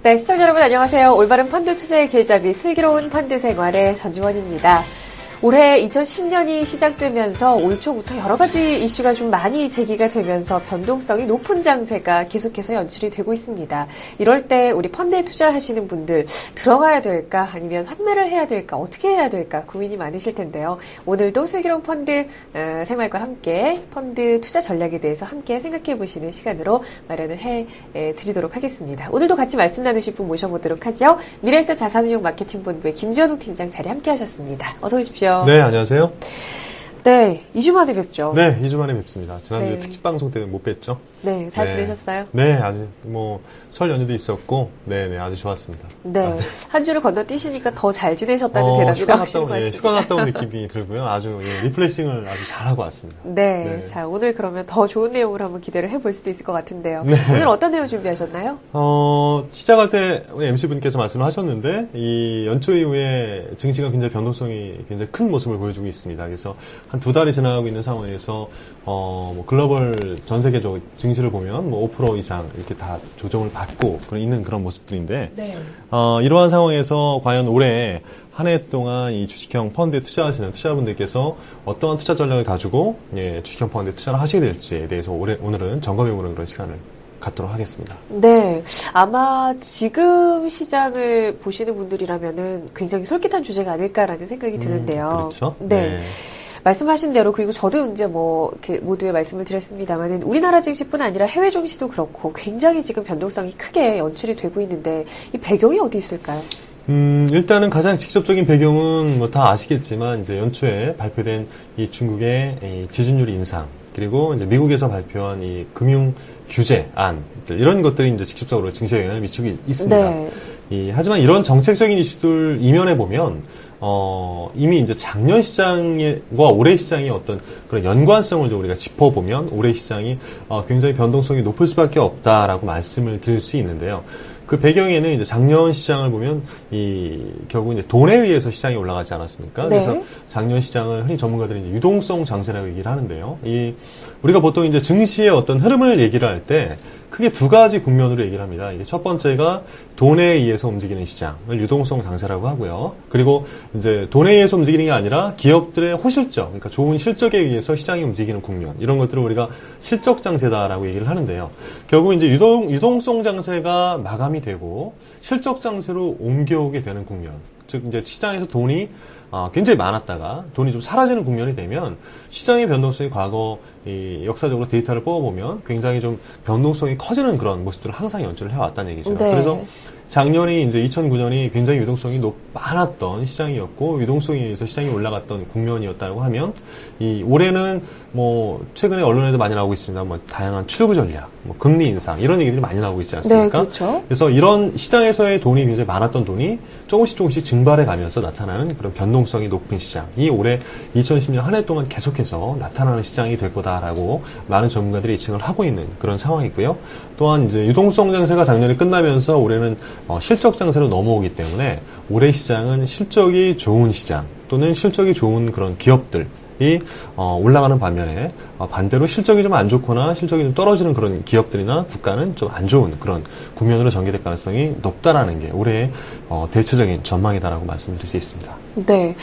네, 시청자 여러분 안녕하세요. 올바른 펀드 투자의 길잡이 슬기로운 펀드 생활의 전지원입니다. 올해 2010년이 시작되면서 올 초부터 여러 가지 이슈가 좀 많이 제기가 되면서 변동성이 높은 장세가 계속해서 연출이 되고 있습니다. 이럴 때 우리 펀드에 투자하시는 분들 들어가야 될까 아니면 환매를 해야 될까 어떻게 해야 될까 고민이 많으실 텐데요. 오늘도 슬기로운 펀드 생활과 함께 펀드 투자 전략에 대해서 함께 생각해 보시는 시간으로 마련을 해 드리도록 하겠습니다. 오늘도 같이 말씀 나누실 분 모셔보도록 하죠. 미래에셋 자산운용 마케팅 본부의 김주현욱 팀장 자리 함께 하셨습니다. 어서 오십시오. 네, 안녕하세요. 네, 2주 만에 뵙죠. 네, 2주 만에 뵙습니다. 지난주에 네. 특집 방송 때는 못 뵀죠. 네, 잘 지내셨어요? 네, 아주 설 연휴도 있었고, 네, 아주 좋았습니다. 네, 한 주를 건너뛰시니까 더 잘 지내셨다는 대답이 나오시는 것 같습니다. 휴가 갔다 온 느낌이 들고요. 아주 리플레싱을 아주 잘하고 왔습니다. 네, 자 오늘 그러면 더 좋은 내용을 한번 기대를 해볼 수도 있을 것 같은데요. 네. 오늘 어떤 내용 준비하셨나요? 시작할 때 우리 MC분께서 말씀을 하셨는데 이 연초 이후에 증시가 굉장히 변동성이 굉장히 큰 모습을 보여주고 있습니다. 그래서 한 2달이 지나가고 있는 상황에서 글로벌 전 세계적 증시를 보면 5% 이상 이렇게 다 조정을 받고 있는 그런 모습들인데 네. 이러한 상황에서 과연 올해 한 해 동안 이 주식형 펀드에 투자하시는 투자분들께서 어떠한 투자 전략을 가지고 주식형 펀드에 투자를 하시게 될지에 대해서 오늘은 점검해보는 그런 시간을 갖도록 하겠습니다. 네, 아마 지금 시장을 보시는 분들이라면은 굉장히 솔깃한 주제가 아닐까라는 생각이 드는데요. 그렇죠. 네. 말씀하신 대로 그리고 저도 이제 이렇게 모두에 말씀을 드렸습니다만은 우리나라 증시뿐 아니라 해외 증시도 그렇고 굉장히 지금 변동성이 크게 연출이 되고 있는데 이 배경이 어디 있을까요? 일단은 가장 직접적인 배경은 다 아시겠지만 이제 연초에 발표된 이 중국의 이 지준율 인상 그리고 이제 미국에서 발표한 이 금융 규제안 이런 것들이 이제 직접적으로 증시에 영향을 미치고 있습니다. 네. 하지만 이런 정책적인 이슈들 이면에 보면 이미 이제 작년 시장과 올해 시장의 어떤 그런 연관성을 우리가 짚어보면 올해 시장이 굉장히 변동성이 높을 수밖에 없다라고 말씀을 드릴 수 있는데요. 그 배경에는 이제 작년 시장을 보면 결국 이제 돈에 의해서 시장이 올라가지 않았습니까? 네. 그래서 작년 시장을 흔히 전문가들이 이제 유동성 장세라고 얘기를 하는데요. 우리가 보통 이제 증시의 어떤 흐름을 얘기를 할 때 크게 2가지 국면으로 얘기를 합니다. 이게 첫 번째가 돈에 의해서 움직이는 시장을 유동성 장세라고 하고요. 그리고 이제 돈에 의해서 움직이는 게 아니라 기업들의 호실적, 그러니까 좋은 실적에 의해서 시장이 움직이는 국면, 이런 것들을 우리가 실적 장세다라고 얘기를 하는데요. 결국 이제 유동성 장세가 마감이 되고 실적 장세로 옮겨오게 되는 국면, 즉 이제 시장에서 돈이 굉장히 많았다가 돈이 좀 사라지는 국면이 되면 시장의 변동성이 과거 역사적으로 데이터를 뽑아보면 굉장히 좀 변동성이 커지는 그런 모습들을 항상 연출을 해왔다는 얘기죠. 네. 그래서 작년이 이제 2009년이 굉장히 유동성이 많았던 시장이었고 유동성에 의해서 시장이 올라갔던 국면이었다고 하면 올해는 최근에 언론에도 많이 나오고 있습니다. 다양한 출구 전략, 금리 인상 이런 얘기들이 많이 나오고 있지 않습니까? 네, 그렇죠. 그래서 이런 시장에서의 돈이 굉장히 많았던 돈이 조금씩 증발해 가면서 나타나는 그런 변동성이 높은 시장이 올해 2010년 한 해 동안 계속해서 나타나는 시장이 될 거다라고 많은 전문가들이 예측을 하고 있는 그런 상황이고요. 또한 이제 유동성 장세가 작년에 끝나면서 올해는 실적 장세로 넘어오기 때문에 올해 시장은 실적이 좋은 시장 또는 실적이 좋은 그런 기업들이 올라가는 반면에 반대로 실적이 좀 안 좋거나 실적이 좀 떨어지는 그런 기업들이나 국가는 좀 안 좋은 그런 국면으로 전개될 가능성이 높다라는 게 올해의 대체적인 전망이다라고 말씀드릴 수 있습니다. 네.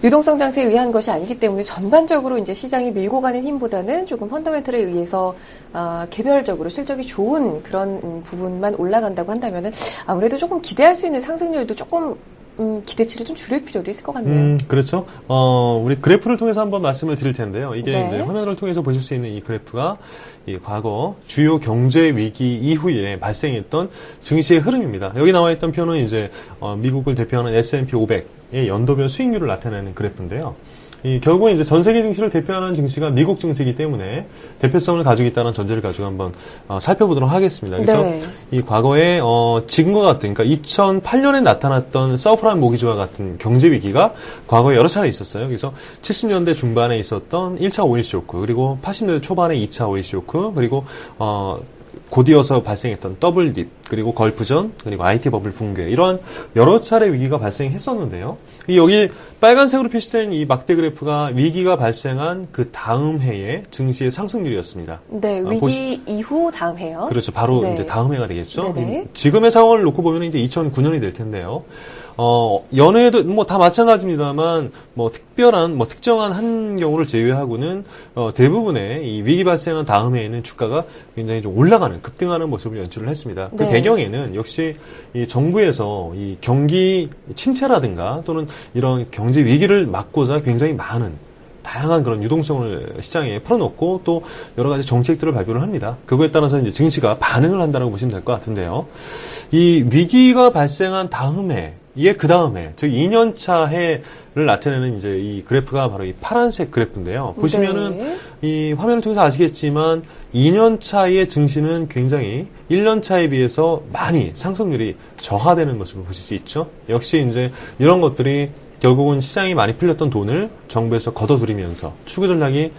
유동성 장세에 의한 것이 아니기 때문에 전반적으로 이제 시장이 밀고 가는 힘보다는 조금 펀더멘털에 의해서 개별적으로 실적이 좋은 그런 부분만 올라간다고 한다면은 아무래도 조금 기대할 수 있는 상승률도 조금 기대치를 좀 줄일 필요도 있을 것 같네요. 그렇죠. 우리 그래프를 통해서 한번 말씀을 드릴 텐데요. 이게 네. 이제 화면을 통해서 보실 수 있는 이 그래프가 과거 주요 경제 위기 이후에 발생했던 증시의 흐름입니다. 여기 나와 있던 표는 이제 미국을 대표하는 S&P 500의 연도별 수익률을 나타내는 그래프인데요. 결국은 이제 전 세계 증시를 대표하는 증시가 미국 증시이기 때문에 대표성을 가지고 있다는 전제를 가지고 한번 살펴보도록 하겠습니다. 그래서 네. 이 과거에 지금과 같은, 그러니까 2008년에 나타났던 서브프라임 모기지와 같은 경제 위기가 과거에 여러 차례 있었어요. 그래서 70년대 중반에 있었던 1차 오일 쇼크, 그리고 80년대 초반에 2차 오일 쇼크, 그리고 곧이어서 발생했던 더블딥, 그리고 걸프전, 그리고 IT 버블 붕괴, 이러한 여러 차례 위기가 발생했었는데요. 여기 빨간색으로 표시된 이 막대 그래프가 위기가 발생한 그 다음 해의 증시의 상승률이었습니다. 네, 위기 이후 다음 해요. 그렇죠. 바로 네. 이제 다음 해가 되겠죠. 네네. 지금의 상황을 놓고 보면 이제 2009년이 될 텐데요. 연회도 뭐 다 마찬가지입니다만 뭐 특별한 뭐 특정한 한 경우를 제외하고는 대부분의 이 위기 발생한 다음 해에는 주가가 굉장히 좀 올라가는 급등하는 모습을 연출을 했습니다. 그 네. 배경에는 역시 이 정부에서 이 경기 침체라든가 또는 이런 경제 위기를 막고자 굉장히 많은 다양한 그런 유동성을 시장에 풀어놓고 또 여러 가지 정책들을 발표를 합니다. 그거에 따라서 이제 증시가 반응을 한다고 보시면 될 것 같은데요. 이 위기가 발생한 다음 해, 그 다음 해, 즉 2년차 해를 나타내는 이제 이 그래프가 바로 이 파란색 그래프인데요. 보시면은 네. 이 화면을 통해서 아시겠지만 2년 차의 증시는 굉장히 1년 차에 비해서 많이 상승률이 저하되는 모습을 보실 수 있죠. 역시 이제 이런 것들이 결국은 시장이 많이 풀렸던 돈을 정부에서 걷어들이면서 추구 전략이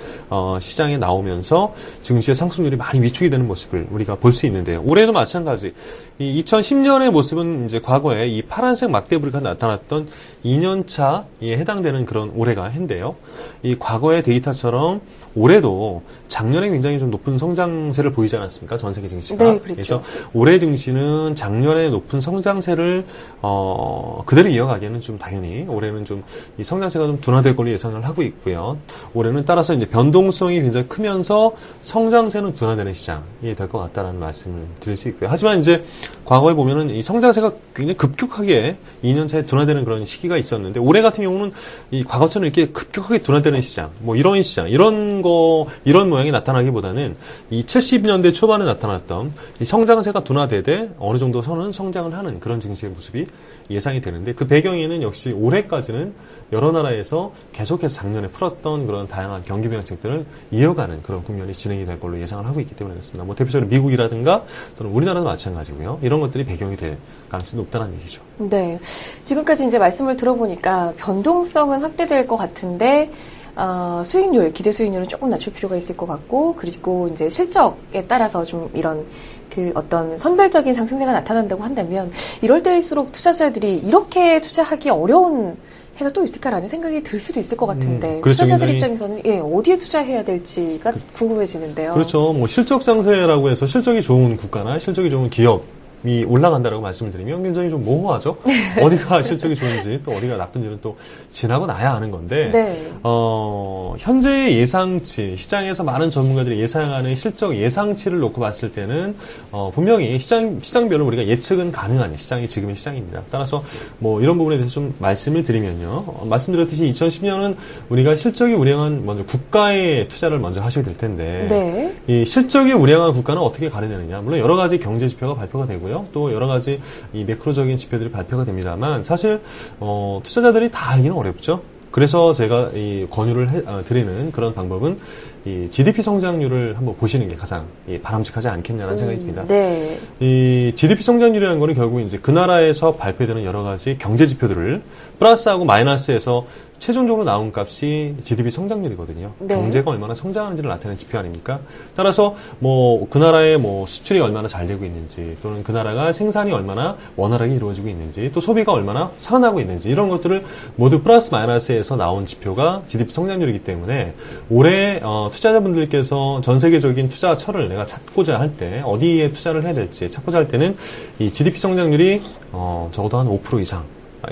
시장에 나오면서 증시의 상승률이 많이 위축이 되는 모습을 우리가 볼 수 있는데요. 올해도 마찬가지. 이 2010년의 모습은 이제 과거에 이 파란색 막대부리가 나타났던 2년차에 해당되는 그런 올해가 한데요. 이 과거의 데이터처럼 올해도 작년에 굉장히 좀 높은 성장세를 보이지 않았습니까? 전 세계 증시가. 네, 그렇죠. 그래서 올해 증시는 작년에 높은 성장세를 그대로 이어가기에는 좀 당연히 올해는 좀 이 성장세가 좀 둔화될 걸로 예상을 하고 있고요. 올해는 따라서 이제 변동성이 굉장히 크면서 성장세는 둔화되는 시장이 될 것 같다라는 말씀을 드릴 수 있고요. 하지만 이제 과거에 보면은 이 성장세가 굉장히 급격하게 2년 차에 둔화되는 그런 시기가 있었는데 올해 같은 경우는 이 과거처럼 이렇게 급격하게 둔화되는 시장, 뭐 이런 시장, 이런 모양이 나타나기보다는 이 70년대 초반에 나타났던 이 성장세가 둔화되되 어느 정도 선은 성장을 하는 그런 증시의 모습이 예상이 되는데 그 배경에는 역시 올해까지는 여러 나라에서 계속해서 작년에 풀었던 그런 다양한 경기 부양책들을 이어가는 그런 국면이 진행이 될 걸로 예상을 하고 있기 때문에 그렇습니다. 뭐 대표적으로 미국이라든가 또는 우리나라도 마찬가지고요. 이런 것들이 배경이 될 가능성이 높다는 얘기죠. 네. 지금까지 이제 말씀을 들어보니까 변동성은 확대될 것 같은데, 수익률, 기대 수익률은 조금 낮출 필요가 있을 것 같고, 그리고 이제 실적에 따라서 좀 이런 그 어떤 선별적인 상승세가 나타난다고 한다면, 이럴 때일수록 투자자들이 이렇게 투자하기 어려운 해가 또 있을까라는 생각이 들 수도 있을 것 같은데, 그렇죠. 투자자들 굉장히 입장에서는 어디에 투자해야 될지가 궁금해지는데요. 그렇죠. 뭐 실적 장세라고 해서 실적이 좋은 국가나 실적이 좋은 기업이 올라간다라고 말씀을 드리면 굉장히 좀 모호하죠. 어디가 실적이 좋은지 또 어디가 나쁜지는 또 지나고 나야 아는 건데 네. 현재의 예상치, 시장에서 많은 전문가들이 예상하는 실적 예상치를 놓고 봤을 때는 분명히 시장별로 우리가 예측은 가능한 시장이 지금의 시장입니다. 따라서 뭐 이런 부분에 대해서 좀 말씀을 드리면요. 말씀드렸듯이 2010년은 우리가 실적이 우량한 먼저 국가에 투자를 먼저 하셔야 될 텐데 네. 이 실적이 우량한 국가는 어떻게 가려내느냐. 물론 여러 가지 경제 지표가 발표가 되고요. 또 여러 가지 이 매크로적인 지표들이 발표가 됩니다만 사실 투자자들이 다 알기는 어렵죠. 그래서 제가 이 권유를 드리는 그런 방법은 이 GDP 성장률을 한번 보시는 게 가장 바람직하지 않겠냐는 생각이 듭니다. 네. 이 GDP 성장률이라는 거는 결국 이제 그 나라에서 발표되는 여러 가지 경제 지표들을 플러스하고 마이너스에서 최종적으로 나온 값이 GDP 성장률이거든요. 네. 경제가 얼마나 성장하는지를 나타내는 지표 아닙니까? 따라서 뭐 그 나라의 뭐 수출이 얼마나 잘 되고 있는지 또는 그 나라가 생산이 얼마나 원활하게 이루어지고 있는지 또 소비가 얼마나 살아나고 있는지 이런 것들을 모두 플러스 마이너스에서 나온 지표가 GDP 성장률이기 때문에 올해 투자자분들께서 전 세계적인 투자처를 내가 찾고자 할 때 어디에 투자를 해야 될지 찾고자 할 때는 이 GDP 성장률이 적어도 한 5% 이상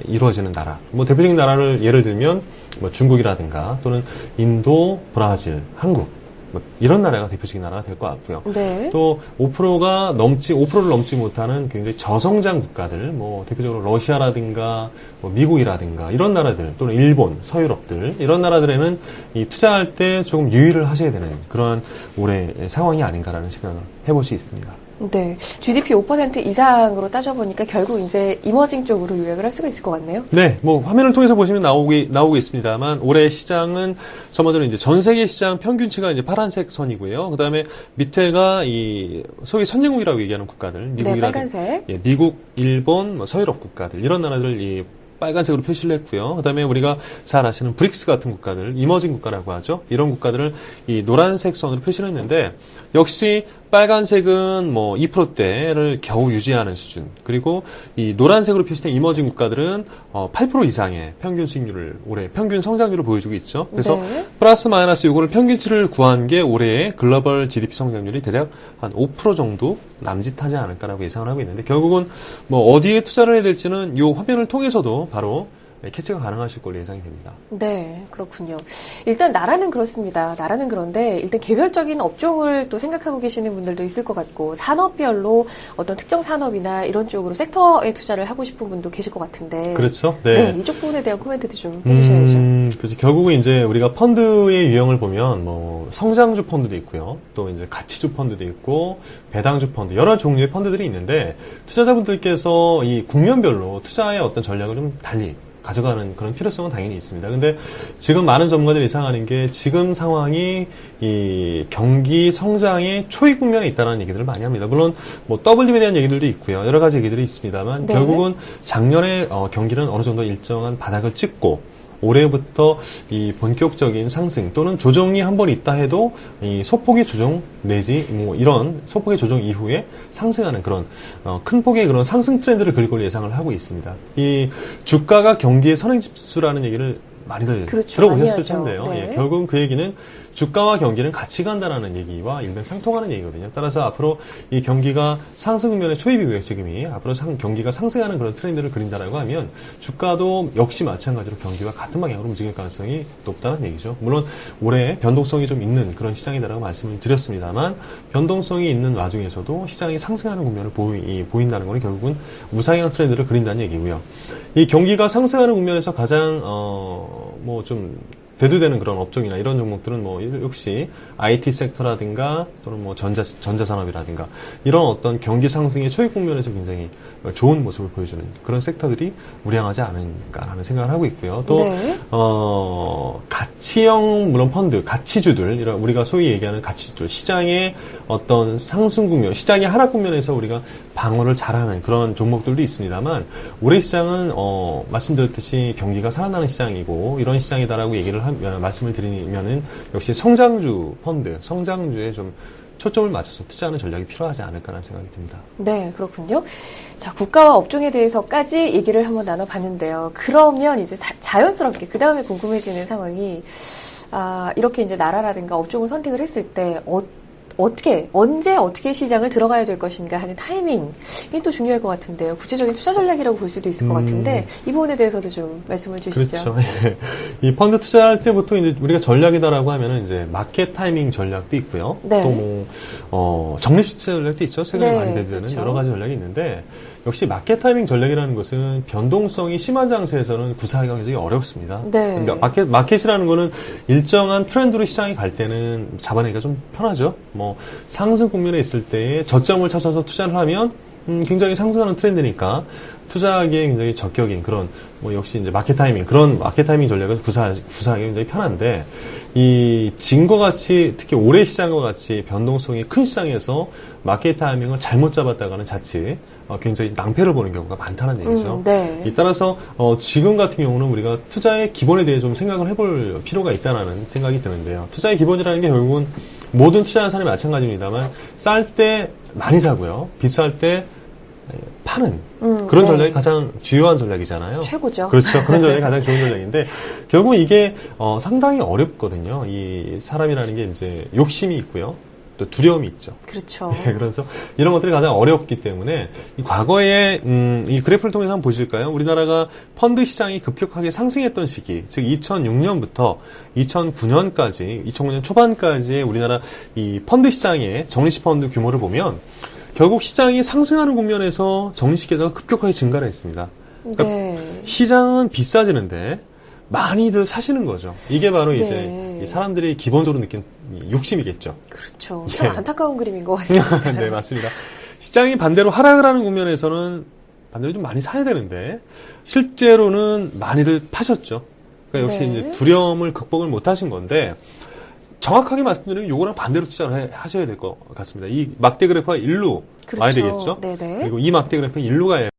이루어지는 나라. 뭐 대표적인 나라를 예를 들면 뭐 중국이라든가 또는 인도, 브라질, 한국 뭐 이런 나라가 대표적인 나라가 될 것 같고요. 네. 또 5%를 넘지 못하는 굉장히 저성장 국가들, 뭐 대표적으로 러시아라든가 뭐 미국이라든가 이런 나라들 또는 일본, 서유럽들 이런 나라들에는 이 투자할 때 조금 유의를 하셔야 되는 그러한 올해 상황이 아닌가라는 생각을 해볼 수 있습니다. 네. GDP 5% 이상으로 따져보니까 결국 이제 이머징 쪽으로 요약을 할 수가 있을 것 같네요. 네, 뭐 화면을 통해서 보시면 나오겠습니다만 올해 시장은 저번에는 이제 전 세계 시장 평균치가 이제 파란색 선이고요. 그다음에 밑에가 이 소위 선진국이라고 얘기하는 국가들, 네, 빨간색. 예, 미국, 일본, 뭐 서유럽 국가들 이런 나라들 이 빨간색으로 표시를 했고요. 그다음에 우리가 잘 아시는 브릭스 같은 국가들, 이머징 국가라고 하죠. 이런 국가들을 이 노란색 선으로 표시를 했는데 역시 빨간색은 뭐 2%대를 겨우 유지하는 수준. 그리고 이 노란색으로 표시된 이머징 국가들은 8% 이상의 평균 수익률을 올해 평균 성장률을 보여주고 있죠. 그래서 네. 플러스 마이너스 요거를 평균치를 구한 게 올해의 글로벌 GDP 성장률이 대략 한 5% 정도 남짓하지 않을까라고 예상을 하고 있는데 결국은 뭐 어디에 투자를 해야 될지는 요 화면을 통해서도 바로 캐치가 가능하실 걸로 예상이 됩니다. 네, 그렇군요. 일단 나라는 그렇습니다. 나라는 그런데 일단 개별적인 업종을 또 생각하고 계시는 분들도 있을 것 같고 산업별로 어떤 특정 산업이나 이런 쪽으로 섹터에 투자를 하고 싶은 분도 계실 것 같은데. 그렇죠. 네, 이쪽 부분에 대한 코멘트도 좀 해주셔야죠. 그렇죠. 결국은 이제 우리가 펀드의 유형을 보면 뭐 성장주 펀드도 있고요. 또 이제 가치주 펀드도 있고 배당주 펀드 여러 종류의 펀드들이 있는데 투자자분들께서 이 국면별로 투자의 어떤 전략을 좀 달리 가져가는 그런 필요성은 당연히 있습니다. 근데 지금 많은 전문가들이 예상하는 게 지금 상황이 이 경기 성장의 초기 국면에 있다는 얘기들을 많이 합니다. 물론 뭐 W에 대한 얘기들도 있고요. 여러 가지 얘기들이 있습니다만 네. 결국은 작년에 경기는 어느 정도 일정한 바닥을 찍고 올해부터 이 본격적인 상승 또는 조정이 한 번 있다 해도 이 소폭의 조정 내지 뭐 이런 소폭의 조정 이후에 상승하는 그런 큰 폭의 그런 상승 트렌드를 그릴 걸로 예상을 하고 있습니다. 이 주가가 경기의 선행지수라는 얘기를 많이들 그렇죠. 들어보셨을 많이 텐데요. 하죠. 네. 예, 결국은 그 얘기는 주가와 경기는 같이 간다는 얘기와 일맥상통하는 얘기거든요. 따라서 앞으로 이 경기가 상승 국면의 초입이고요. 지금이 앞으로 경기가 상승하는 그런 트렌드를 그린다라고 하면 주가도 역시 마찬가지로 경기와 같은 방향으로 움직일 가능성이 높다는 얘기죠. 물론 올해 변동성이 좀 있는 그런 시장이다라고 말씀을 드렸습니다만 변동성이 있는 와중에서도 시장이 상승하는 국면을 보인다는 것은 결국은 우상향 트렌드를 그린다는 얘기고요. 이 경기가 상승하는 국면에서 가장 뭐 좀 대두되는 그런 업종이나 이런 종목들은 뭐 역시 IT 섹터라든가 또는 뭐 전자산업이라든가 이런 어떤 경기 상승의 초입 국면에서 굉장히 좋은 모습을 보여주는 그런 섹터들이 우량하지 않을까라는 생각을 하고 있고요. 또 네. 가치형 물론 펀드, 가치주들 이런 우리가 소위 얘기하는 가치주들 시장의 어떤 상승 국면, 시장의 하락 국면에서 우리가 방어를 잘하는 그런 종목들도 있습니다만 올해 시장은 말씀드렸듯이 경기가 살아나는 시장이고 이런 시장이다라고 얘기를 말씀을 드리면은 역시 성장주 펀드, 성장주에 좀 초점을 맞춰서 투자하는 전략이 필요하지 않을까라는 생각이 듭니다. 네, 그렇군요. 자, 국가와 업종에 대해서까지 얘기를 한번 나눠봤는데요. 그러면 이제 자연스럽게 그 다음에 궁금해지는 상황이 이렇게 이제 나라라든가 업종을 선택을 했을 때 언제 어떻게 시장을 들어가야 될 것인가 하는 타이밍이 또 중요할 것 같은데요. 구체적인 투자 전략이라고 볼 수도 있을 것 같은데 이 부분에 대해서도 좀 말씀을 주시죠. 그렇죠. 이 펀드 투자할 때부터 이제 우리가 전략이다라고 하면은 이제 마켓 타이밍 전략도 있고요. 네. 또 뭐 적립식 전략도 있죠. 최근에 네, 많이 대두되는 그렇죠. 여러 가지 전략이 있는데 역시 마켓 타이밍 전략이라는 것은 변동성이 심한 장세에서는 구사하기가 굉장히 어렵습니다. 네. 마켓이라는 거는 일정한 트렌드로 시장이 갈 때는 잡아내기가 좀 편하죠. 뭐 상승 국면에 있을 때에 저점을 찾아서 투자를 하면 굉장히 상승하는 트렌드니까 투자하기에 굉장히 적격인 그런 뭐 역시 이제 마켓 타이밍 그런 마켓 타이밍 전략을 구사하기 굉장히 편한데 이 지금과 같이 특히 올해 시장과 같이 변동성이 큰 시장에서 마켓 타이밍을 잘못 잡았다가는 자칫 굉장히 낭패를 보는 경우가 많다는 얘기죠. 네. 따라서 지금 같은 경우는 우리가 투자의 기본에 대해 좀 생각을 해볼 필요가 있다는 생각이 드는데요. 투자의 기본이라는 게 결국은 모든 투자하는 사람이 마찬가지입니다만 쌀 때 많이 사고요. 비쌀 때 파는 그런 네. 전략이 가장 주요한 전략이잖아요. 최고죠. 그렇죠. 그런 전략이 가장 좋은 전략인데 결국 이게 상당히 어렵거든요. 이 사람이라는 게 이제 욕심이 있고요. 또 두려움이 있죠. 그렇죠. 네, 그래서 이런 것들이 가장 어렵기 때문에 과거에 이 그래프를 통해서 한번 보실까요? 우리나라가 펀드 시장이 급격하게 상승했던 시기, 즉 2006년부터 2009년까지, 2009년 초반까지의 우리나라 이 펀드 시장의 적립식 펀드 규모를 보면 결국 시장이 상승하는 국면에서 적립식 계좌가 급격하게 증가를 했습니다. 그러니까 네. 시장은 비싸지는데 많이들 사시는 거죠. 이게 바로 네. 이제 이 사람들이 기본적으로 느낀 욕심이겠죠. 그렇죠. 예. 참 안타까운 그림인 것 같습니다. 네, 맞습니다. 시장이 반대로 하락을 하는 국면에서는 반대로 좀 많이 사야 되는데 실제로는 많이들 파셨죠. 그러니까 역시 네. 이제 두려움을 극복을 못 하신 건데 정확하게 말씀드리면 요거랑 반대로 투자를 하셔야 될 것 같습니다. 이 막대 그래프가 일로 그렇죠. 와야 되겠죠. 네네. 그리고 이 막대 그래프는 일로 가야